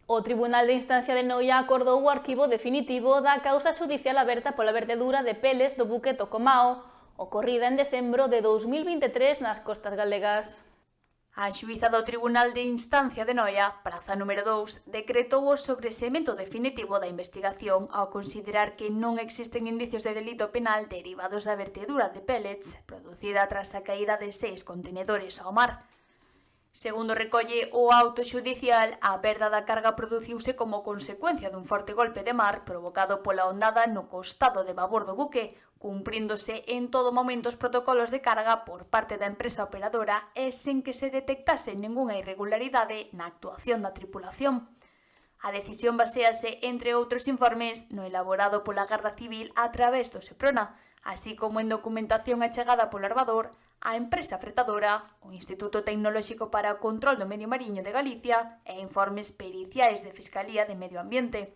O Tribunal de Instancia de Noia acordou o arquivo definitivo da causa xudicial aberta pola vertedura de peles do buque Tocomao, ocorrida en decembro de 2023 nas costas galegas. A xuíza do Tribunal de Instancia de Noia, praza número 2, decretou o sobresemento definitivo da investigación ao considerar que non existen indicios de delito penal derivados da vertedura de pellets producida tras a caída de 6 contenedores ao mar. Segundo recolle o auto xudicial, a perda da carga produciuse como consecuencia dun forte golpe de mar provocado pola ondada no costado de babor do buque, cumpríndose en todo momento os protocolos de carga por parte da empresa operadora e sen que se detectase ningunha irregularidade na actuación da tripulación. A decisión baséase, entre outros informes, no elaborado pola Garda Civil a través do Seprona, así como en documentación achegada polo armador, a empresa fretadora, o Instituto Tecnolóxico para o Control do Medio Mariño de Galicia e informes periciais de Fiscalía de Medio Ambiente.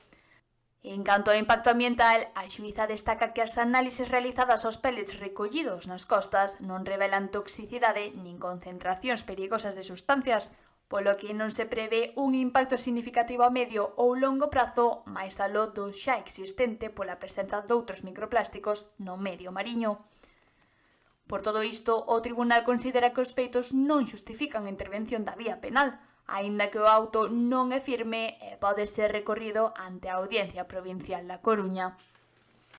En canto ao impacto ambiental, a xuíza destaca que as análises realizadas aos pellets recollidos nas costas non revelan toxicidade nin concentracións perigosas de sustancias, polo que non se prevé un impacto significativo a medio ou longo prazo máis aló do xa existente pola presenza doutros microplásticos no medio mariño. Por todo isto, o tribunal considera que os feitos non xustifican a intervención da vía penal, aínda que o auto non é firme e pode ser recorrido ante a Audiencia Provincial da Coruña.